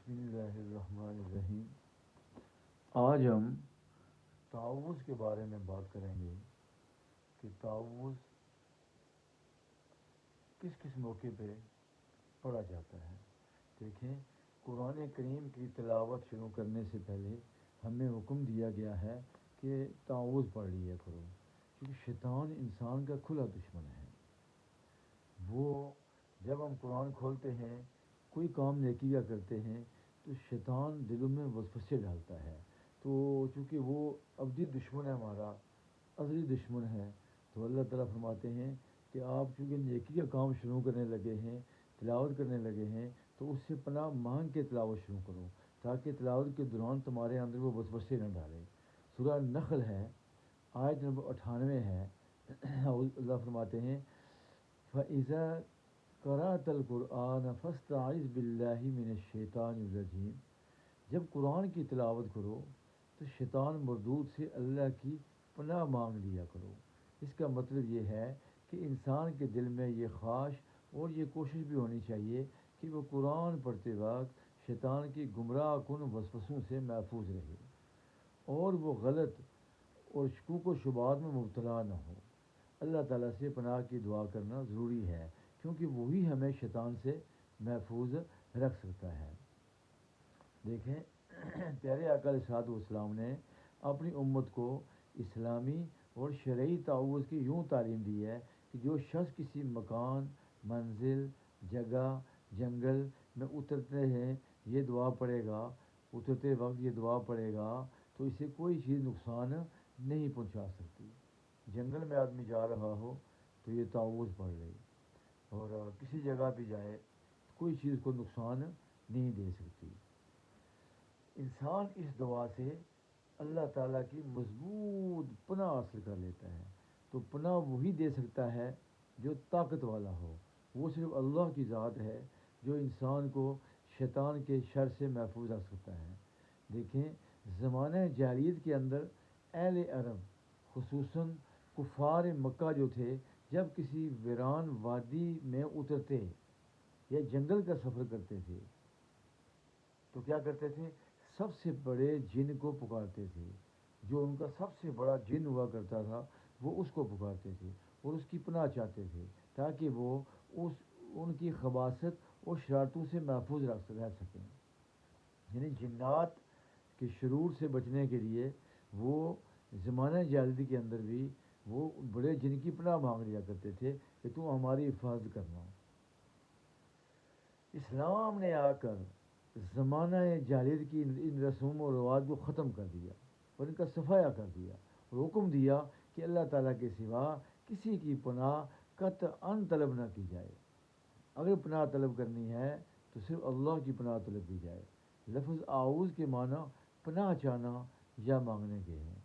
بسم اللہ الرحمن الرحیم۔ آج ہم تعوذ کے بارے میں بات کریں گے کہ تعوذ کس کس موقع پہ پڑھا جاتا ہے۔ دیکھیں، قرآن کریم کی تلاوت شروع کرنے سے پہلے ہمیں حکم دیا گیا ہے کہ تعوذ پڑھ لیا کرو، کیونکہ شیطان انسان کا کھلا دشمن ہے۔ وہ جب ہم قرآن کھولتے ہیں، کوئی کام نیکی کا کرتے ہیں، تو شیطان دلوں میں وسوسے ڈالتا ہے۔ تو چونکہ وہ ابدی دشمن ہے، ہمارا ازلی دشمن ہے، تو اللہ تعالیٰ فرماتے ہیں کہ آپ چونکہ نیکی کا کام شروع کرنے لگے ہیں، تلاوت کرنے لگے ہیں، تو اس سے پناہ مانگ کے تلاوت شروع کرو، تاکہ تلاوت کے دوران تمہارے اندر وہ وسوسے نہ ڈالے۔ سورہ نحل ہے، آیت نمبر 98 ہے۔ اللہ فرماتے ہیں فَإِذَا قَرَأْتَ الْقُرْآنَ فَاسْتَعِذْ بِاللَّهِ مِنَ الشَّيْطَانِ الرَّجِيمِ۔ جب قرآن کی تلاوت کرو تو شیطان مردود سے اللہ کی پناہ مانگ لیا کرو۔ اس کا مطلب یہ ہے کہ انسان کے دل میں یہ خواہش اور یہ کوشش بھی ہونی چاہیے کہ وہ قرآن پڑھتے وقت شیطان کی گمراہ کن وسوسوں سے محفوظ رہے اور وہ غلط اور شکوک و شبہات میں مبتلا نہ ہو۔ اللہ تعالیٰ سے پناہ کی دعا کرنا ضروری ہے، کیونکہ وہی ہمیں شیطان سے محفوظ رکھ سکتا ہے۔ دیکھیں، پیارے آقا علیہ الصلوۃ والسلام نے اپنی امت کو اسلامی اور شرعی تعوذ کی یوں تعلیم دی ہے کہ جو شخص کسی مکان، منزل، جگہ، جنگل میں اترتے ہیں یہ دعا پڑھے گا، اترتے وقت یہ دعا پڑھے گا، تو اسے کوئی چیز نقصان نہیں پہنچا سکتی۔ جنگل میں آدمی جا رہا ہو تو یہ تعوذ پڑھ لے، اور کسی جگہ پہ جائے کوئی چیز کو نقصان نہیں دے سکتی۔ انسان اس دعا سے اللہ تعالیٰ کی مضبوط پناہ حاصل کر لیتا ہے۔ تو پناہ وہی دے سکتا ہے جو طاقت والا ہو، وہ صرف اللہ کی ذات ہے جو انسان کو شیطان کے شر سے محفوظ رکھ سکتا ہے۔ دیکھیں، زمانہ جاہلیت کے اندر اہل عرب، خصوصاً کفار مکہ جو تھے، جب کسی ویران وادی میں اترتے یا جنگل کا سفر کرتے تھے تو کیا کرتے تھے؟ سب سے بڑے جن کو پکارتے تھے۔ جو ان کا سب سے بڑا جن ہوا کرتا تھا وہ اس کو پکارتے تھے اور اس کی پناہ چاہتے تھے، تاکہ وہ ان کی خباثت اور شرارتوں سے محفوظ رہ سکیں۔ یعنی جنات کے شرور سے بچنے کے لیے وہ زمانہ جاہلیت کے اندر بھی وہ بڑے جن کی پناہ مانگ لیا کرتے تھے کہ تم ہماری حفاظت کرنا۔ اسلام نے آ کر زمانہ جاہلیت کی ان رسوم و رواج کو ختم کر دیا اور ان کا صفایا کر دیا، اور حکم دیا کہ اللہ تعالیٰ کے سوا کسی کی پناہ قطعاً طلب نہ کی جائے۔ اگر پناہ طلب کرنی ہے تو صرف اللہ کی پناہ طلب کی جائے۔ لفظ اعوذ کے معنی پناہ چاہنا یا مانگنے کے ہیں۔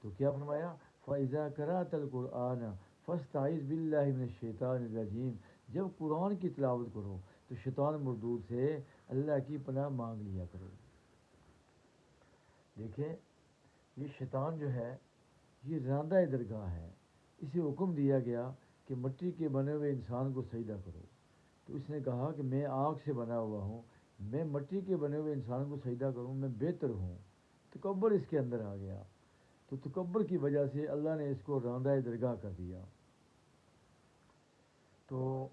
تو کیا فرمایا؟ فَإِذَا قَرَأْتَ الْقُرْآنَ فَاسْتَعِذْ بِاللَّهِ مِنَ الشَّيْطَانِ الرَّجِيمِ۔ جب قرآن کی تلاوت کرو تو شیطان مردود سے اللہ کی پناہ مانگ لیا کرو۔ دیکھیں، یہ شیطان جو ہے یہ راندہ درگاہ ہے۔ اسے حکم دیا گیا کہ مٹی کے بنے ہوئے انسان کو سجدہ کرو، تو اس نے کہا کہ میں آگ سے بنا ہوا ہوں، میں مٹی کے بنے ہوئے انسان کو سجدہ کروں، میں بہتر ہوں۔ تکبر اس کے اندر آ گیا، تو تکبر کی وجہ سے اللہ نے اس کو راندہ درگاہ کر دیا۔ تو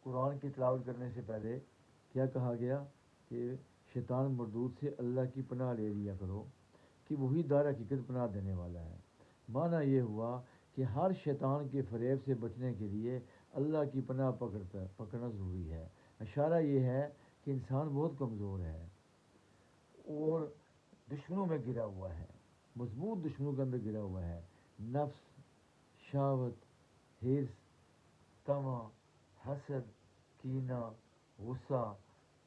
قرآن کی تلاوت کرنے سے پہلے کیا کہا گیا کہ شیطان مردود سے اللہ کی پناہ لے لیا کرو، کہ وہی دار حقیقت پناہ دینے والا ہے۔ معنی یہ ہوا کہ ہر شیطان کے فریب سے بچنے کے لیے اللہ کی پناہ پکڑنا ضروری ہے۔ اشارہ یہ ہے کہ انسان بہت کمزور ہے اور دشمنوں میں گرا ہوا ہے، مضبوط دشمنوں کے اندر گرا ہوا ہے۔ نفس، شہوت، حرص، طمع، حسد، کینہ، غصہ،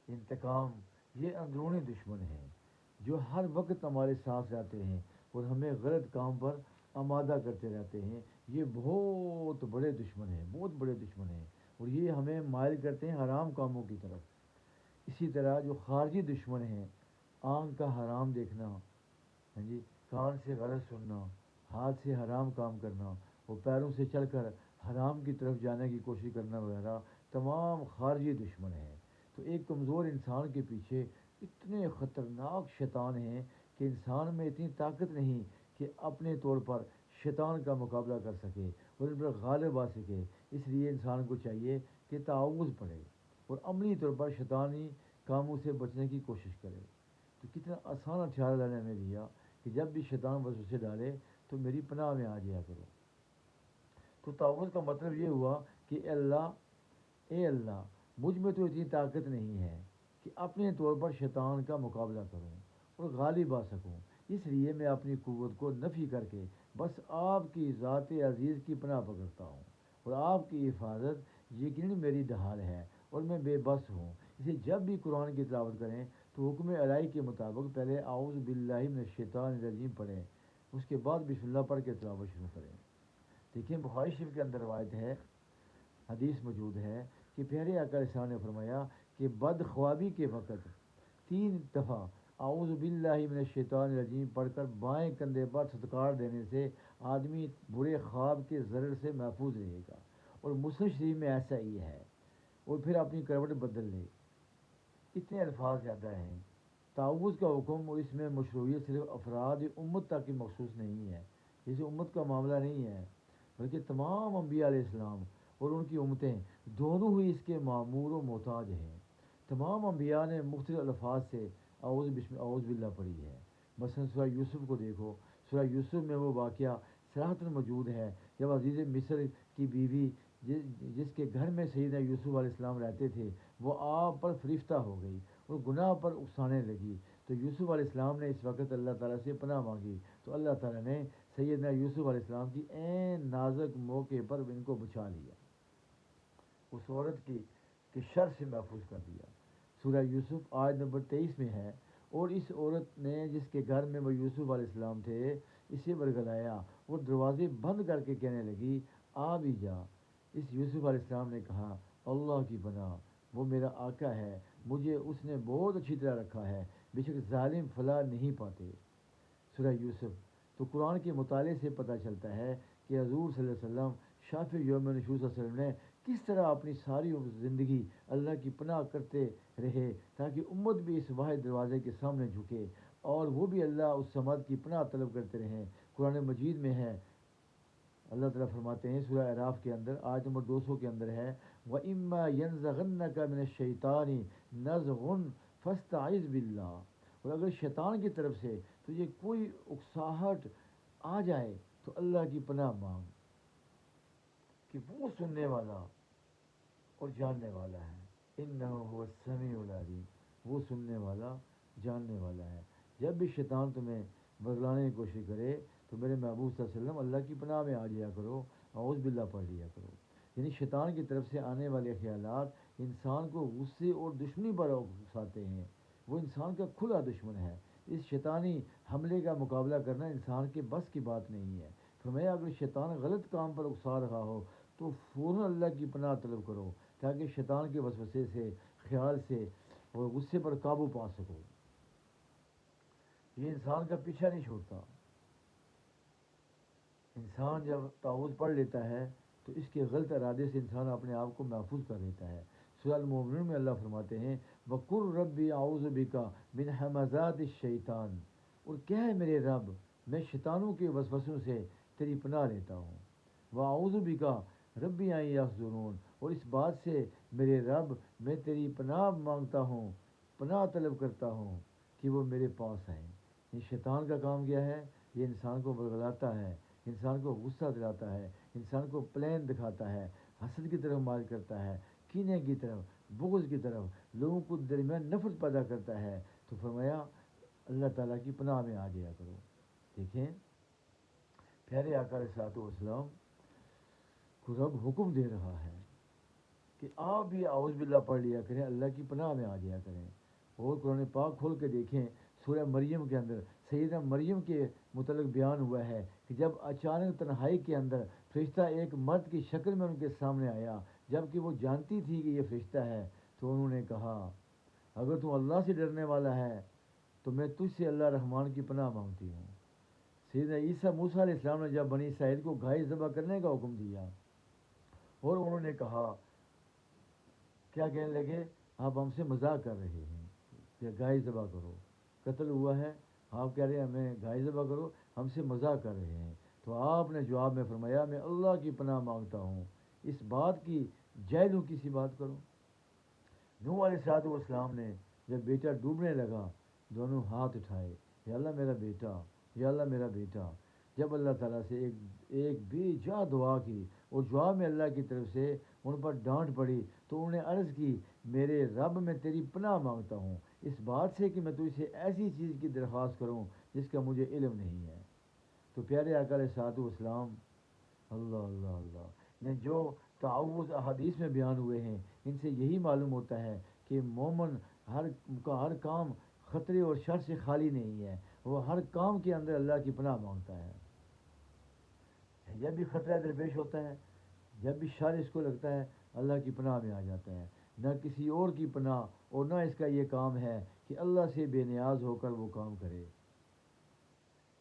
انتقام، یہ اندرونی دشمن ہیں جو ہر وقت ہمارے ساتھ رہتے ہیں اور ہمیں غلط کام پر آمادہ کرتے رہتے ہیں۔ یہ بہت بڑے دشمن ہیں، بہت بڑے دشمن ہیں، اور یہ ہمیں مائل کرتے ہیں حرام کاموں کی طرف۔ اسی طرح جو خارجی دشمن ہیں، آنکھ کا حرام دیکھنا، ہاں جی، کان سے غلط سننا، ہاتھ سے حرام کام کرنا اور پیروں سے چل کر حرام کی طرف جانے کی کوشش کرنا وغیرہ، تمام خارجی دشمن ہیں۔ تو ایک کمزور انسان کے پیچھے اتنے خطرناک شیطان ہیں کہ انسان میں اتنی طاقت نہیں کہ اپنے طور پر شیطان کا مقابلہ کر سکے اور ان پر غالب آ سکے۔ اس لیے انسان کو چاہیے کہ تعاوض پڑھے اور عملی طور پر شیطانی کاموں سے بچنے کی کوشش کرے۔ تو کتنا آسان ہتھیار اللہ نے ہمیں دیا کہ جب بھی شیطان وسوسے ڈالے تو میری پناہ میں آ جایا کرو۔ تو تعاوض کا مطلب یہ ہوا کہ اے اللہ مجھ میں تو اتنی طاقت نہیں ہے کہ اپنے طور پر شیطان کا مقابلہ کروں اور غالب آ سکوں، اس لیے میں اپنی قوت کو نفی کر کے بس آپ کی ذات عزیز کی پناہ پکڑتا ہوں، اور آپ کی حفاظت یقیناً میری ڈھال ہے اور میں بے بس ہوں۔ اسے جب بھی قرآن کی تلاوت کریں تو حکم الہی کے مطابق پہلے اعوذ باللہ من الشیطان الرجیم پڑھیں، اس کے بعد بسم اللہ پڑھ کے تلاوت شروع کریں۔ دیکھیں بخاری شریف کے اندر روایت ہے، حدیث موجود ہے کہ پیارے آقا علیہ السلام نے فرمایا کہ بدخوابی کے وقت 3 دفعہ اعوذ باللہ من الشیطان الرجیم پڑھ کر بائیں کندھے پر صدقار دینے سے آدمی برے خواب کے ضرر سے محفوظ رہے گا، اور مسلم شریف میں ایسا ہی ہے، اور پھر اپنی کروٹ بدل لے۔ اتنے الفاظ زیادہ ہیں۔ تعوذ کا حکم اور اس میں مشروعیت صرف افراد امت تک کی مخصوص نہیں ہے، جیسے امت کا معاملہ نہیں ہے، بلکہ تمام انبیاء علیہ السلام اور ان کی امتیں دونوں ہی اس کے معمور و محتاج ہیں۔ تمام انبیاء نے مختلف الفاظ سے اعوذ باللہ پڑھی ہے۔ مثلا سورہ یوسف کو دیکھو، سورہ یوسف میں وہ واقعہ صراحتاً موجود ہے جب عزیز مصر کی بیوی جس کے گھر میں سیدنا یوسف علیہ السلام رہتے تھے وہ آپ پر فرشتہ ہو گئی اور گناہ پر اکسانے لگی، تو یوسف علیہ السلام نے اس وقت اللہ تعالیٰ سے پناہ مانگی، تو اللہ تعالیٰ نے سیدنا یوسف علیہ السلام کی عین نازک موقع پر ان کو بچا لیا، اس عورت کی شر سے محفوظ کر دیا۔ سورہ یوسف آیت نمبر 23 میں ہے، اور اس عورت نے جس کے گھر میں وہ یوسف علیہ السلام تھے اسے برگلایا اور دروازے بند کر کے کہنے لگی آ بھی جا۔ اس یوسف علیہ السلام نے کہا اللہ کی پناہ، وہ میرا آقا ہے، مجھے اس نے بہت اچھی طرح رکھا ہے، بے شک ظالم فلاح نہیں پاتے۔ سورہ یوسف۔ تو قرآن کے مطالعے سے پتہ چلتا ہے کہ حضور صلی اللہ علیہ وسلم شافع یوم نشور صلی اللہ علیہ وسلم نے کس طرح اپنی ساری زندگی اللہ کی پناہ کرتے رہے تاکہ امت بھی اس واحد دروازے کے سامنے جھکے اور وہ بھی اللہ اس صمد کی پناہ طلب کرتے رہیں۔ قرآن مجید میں ہے، اللہ تعالیٰ فرماتے ہیں سورہ اعراف کے اندر آیت نمبر 200 کے اندر ہے وَإِمَّا يَنزَغَنَّكَ مِنَ الشَّيْطَانِ نَزْغٌ فَاسْتَعِذْ بِاللَّهِ، اور اگر شیطان کی طرف سے تجھے کوئی اکساہٹ آ جائے تو اللہ کی پناہ مانگ کہ وہ سننے والا اور جاننے والا ہے، انہ هو السمیع العلیم، وہ سننے والا جاننے والا ہے۔ جب بھی شیطان تمہیں برگلانے کی کوشش کرے تو میرے محبوب صلی اللہ علیہ وسلم اللہ کی پناہ میں آ جایا کرو، اعوذ باللہ پڑھ لیا کرو۔ یعنی شیطان کی طرف سے آنے والے خیالات انسان کو غصے اور دشمنی پر اکساتے ہیں، وہ انسان کا کھلا دشمن ہے۔ اس شیطانی حملے کا مقابلہ کرنا انسان کے بس کی بات نہیں ہے۔ فرمایا اگر شیطان غلط کام پر اکسا رہا ہو تو فوراً اللہ کی پناہ طلب کرو تاکہ شیطان کے وسوسے سے، خیال سے اور غصے پر قابو پا سکو۔ یہ انسان کا پیچھا نہیں چھوڑتا۔ انسان جب تعوذ پڑھ لیتا ہے تو اس کے غلط ارادے سے انسان اپنے آپ کو محفوظ کر لیتا ہے۔ سورہ المومنون میں اللہ فرماتے ہیں وَقُلْ رَبِّ أَعُوذُ بِكَ مِنْ ہَمَزَاتِ الشَّيْطَانِ، اور کہہ میرے رب میں شیطانوں کے وسوسوں سے تیری پناہ لیتا ہوں۔ وَأَعُوذُ بِكَ رَبِّ أَن يَحْضُرُونِ، اور اس بات سے میرے رب میں تیری پناہ مانگتا ہوں، پناہ طلب کرتا ہوں کہ وہ میرے پاس آئیں۔ یہ شیطان کا کام کیا ہے؟ یہ انسان کو برگلاتا ہے، انسان کو غصہ دلاتا ہے، انسان کو پلان دکھاتا ہے، حسد کی طرف مائل کرتا ہے، کینے کی طرف، بغض کی طرف، لوگوں کو درمیان نفرت پیدا کرتا ہے۔ تو فرمایا اللہ تعالیٰ کی پناہ میں آ جایا کرو۔ دیکھیں پیارے آقا علیہ الصلوۃ والسلام کو رب حکم دے رہا ہے کہ آپ بھی اعوذ باللہ پڑھ لیا کریں، اللہ کی پناہ میں آ جایا کریں۔ اور قرآن پاک کھول کے دیکھیں سورہ مریم کے اندر سیدہ مریم کے متعلق بیان ہوا ہے کہ جب اچانک تنہائی کے اندر فرشتہ ایک مرد کی شکل میں ان کے سامنے آیا، جب کہ وہ جانتی تھی کہ یہ فرشتہ ہے، تو انہوں نے کہا اگر تم اللہ سے ڈرنے والا ہے تو میں تجھ سے اللہ رحمان کی پناہ مانگتی ہوں۔ سیدنا عیسیٰ موسیٰ علیہ السلام نے جب بنی اسرائیل کو گائے ذبح کرنے کا حکم دیا اور انہوں نے کہا، کیا کہنے لگے آپ ہم سے مذاق کر رہے ہیں، یا گائے ذبح کرو، قتل ہوا ہے، آپ کہہ رہے ہیں ہمیں گائے ذبح کرو، ہم سے مذاق کر رہے ہیں۔ تو آپ نے جواب میں فرمایا میں اللہ کی پناہ مانگتا ہوں اس بات کی، جاہلوں کی سی بات کروں۔ نوح علیہ الصلوۃ والسلام نے جب بیٹا ڈوبنے لگا دونوں ہاتھ اٹھائے، یا اللہ میرا بیٹا، یا اللہ میرا بیٹا۔ جب اللہ تعالیٰ سے ایک بے جا دعا کی اور جواب میں اللہ کی طرف سے ان پر ڈانٹ پڑی، تو انہوں نے عرض کی میرے رب میں تیری پناہ مانگتا ہوں اس بات سے کہ میں تجھ سے ایسی چیز کی درخواست کروں جس کا مجھے علم نہیں ہے۔ تو پیارے آقا علیہ الصلوۃ والسلام، اللہ اللہ اللہ، نے جو تعوذ احادیث میں بیان ہوئے ہیں ان سے یہی معلوم ہوتا ہے کہ مومن ہر کام خطرے اور شر سے خالی نہیں ہے، وہ ہر کام کے اندر اللہ کی پناہ مانگتا ہے۔ جب بھی خطرہ درپیش ہوتا ہے، جب بھی شر اس کو لگتا ہے، اللہ کی پناہ میں آ جاتا ہے، نہ کسی اور کی پناہ، اور نہ اس کا یہ کام ہے کہ اللہ سے بے نیاز ہو کر وہ کام کرے۔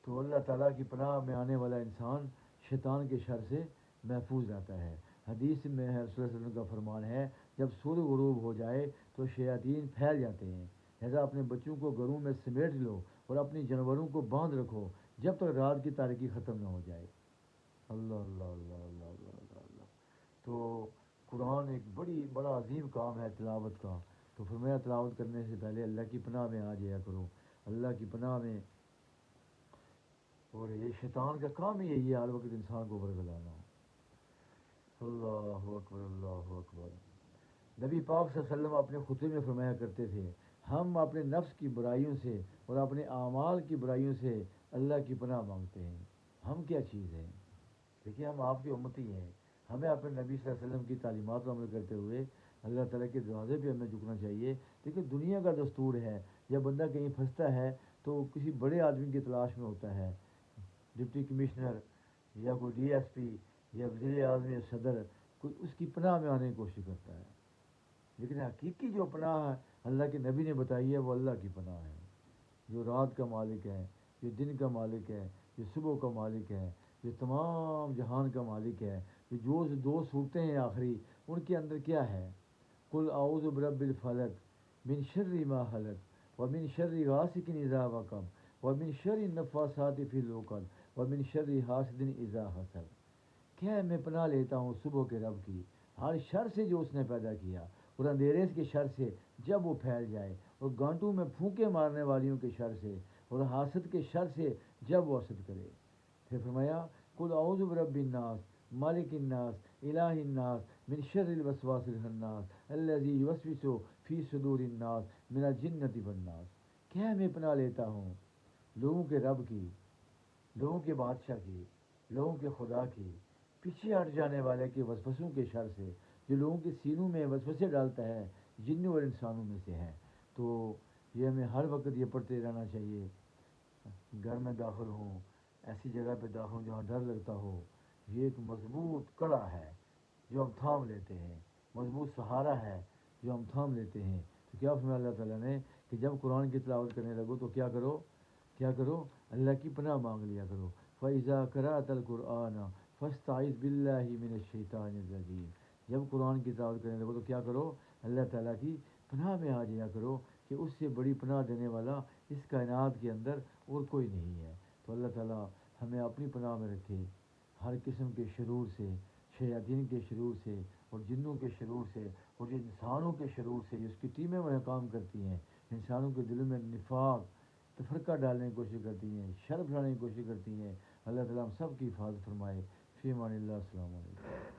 تو اللہ تعالیٰ کی پناہ میں آنے والا انسان شیطان کے شر سے محفوظ رہتا ہے۔ حدیث میں ہے رسول اللہ صلی اللہ علیہ وسلم کا فرمان ہے جب سورج غروب ہو جائے تو شیاطین پھیل جاتے ہیں، لہذا اپنے بچوں کو گھروں میں سمیٹ لو اور اپنی جانوروں کو باندھ رکھو جب تک رات کی تاریکی ختم نہ ہو جائے۔ اللہ اللہ اللہ اللہ اللہ اللہ اللہ۔ تو قرآن ایک بڑا عظیم کام ہے تلاوت کا۔ تو فرمایا تلاوت کرنے سے پہلے اللہ کی پناہ میں آ جایا کرو، اللہ کی پناہ میں۔ اور یہ شیطان کا کام ہی یہی ہے ہر وقت انسان کو برگلانا۔ اللہ اکبر اللہ اکبر۔ نبی پاک صلی اللہ علیہ وسلم اپنے خطبے میں فرمایا کرتے تھے ہم اپنے نفس کی برائیوں سے اور اپنے اعمال کی برائیوں سے اللہ کی پناہ مانگتے ہیں۔ ہم کیا چیز ہیں؟ دیکھیے ہم آپ کی امتی ہیں، ہمیں اپنے نبی صلی اللہ علیہ وسلم کی تعلیمات پر عمل کرتے ہوئے اللہ تعالیٰ کے دروازے پہ ہمیں جھکنا چاہیے۔ دیکھیے دنیا کا دستور ہے جب بندہ کہیں پھنستا ہے تو کسی بڑے آدمی کی تلاش میں ہوتا ہے، ڈپٹی کمشنر یا کوئی ڈی ایس پی یا وزیر اعظم یا صدر، کوئی اس کی پناہ میں آنے کی کوشش کرتا ہے۔ لیکن حقیقی جو پناہ ہے اللہ کے نبی نے بتائی ہے وہ اللہ کی پناہ ہے، جو رات کا مالک ہے، جو دن کا مالک ہے، جو صبح کا مالک ہے، جو تمام جہان کا مالک ہے، جو دو صورتیں ہیں آخری ان کے اندر کیا ہے؟ قل اعوذ برب الفلق من شر ما خلق ومن شر غاسق اذا وقب ومن شر النفاثات فی العقد ومن شر حاسد اذا حسد۔ کیا میں پناہ لیتا ہوں صبح کے رب کی ہر شر سے جو اس نے پیدا کیا، اور اندھیرے کے شر سے جب وہ پھیل جائے، اور گانٹوں میں پھونکے مارنے والیوں کے شر سے، اور حاسد کے شر سے جب وہ حسد کرے۔ پھر فرمایا قل اعوذ برب الناس مالک الناس الہ الناس من شر الوسواس الخناس الذی یوسوس فی صدور الناس من الجنۃ والناس۔ کیا میں پناہ لیتا ہوں لوگوں کے رب کی، لوگوں کے بادشاہ کی، لوگوں کے خدا کی، پیچھے ہٹ جانے والے کے وسوسوں کے شر سے، جو لوگوں کے سینوں میں وسوسے ڈالتا ہے، جنوں اور انسانوں میں سے ہے۔ تو یہ ہمیں ہر وقت یہ پڑھتے رہنا چاہیے۔ گھر میں داخل ہوں، ایسی جگہ پہ داخل ہوں جہاں ڈر لگتا ہو، یہ ایک مضبوط کڑا ہے جو ہم تھام لیتے ہیں، مضبوط سہارا ہے جو ہم تھام لیتے ہیں۔ تو کیا فرمایا اللہ تعالیٰ نے کہ جب قرآن کی تلاوت کرنے لگو تو کیا کرو، کیا کرو؟ اللہ کی پناہ مانگ لیا کرو۔ فَإِذَا قَرَأْتَ الْقُرْآنَ فَاسْتَعِذْ بِاللَّهِ مِنَ الشَّيْطَانِ الرَّجِيمِ۔ جب قرآن کی تلاوت کرنے لگو تو کیا کرو؟ اللہ تعالیٰ کی پناہ میں آ جایا کرو کہ اس سے بڑی پناہ دینے والا اس کائنات کے اندر اور کوئی نہیں ہے۔ تو اللہ تعالیٰ ہمیں اپنی پناہ میں رکھے ہر قسم کے شرور سے، شیاطین کے شرور سے، اور جنوں کے شرور سے، اور جو انسانوں کے شرور سے، جس کی ٹیمیں وہ کام کرتی ہیں، انسانوں کے دلوں میں نفاق تفرقہ ڈالنے کی کوشش کرتی ہیں، شر پھیلانے کی کوشش کرتی ہیں۔ اللہ تعالیٰ ہم سب کی حفاظت فرمائے۔ فی امان اللہ، السلام علیکم۔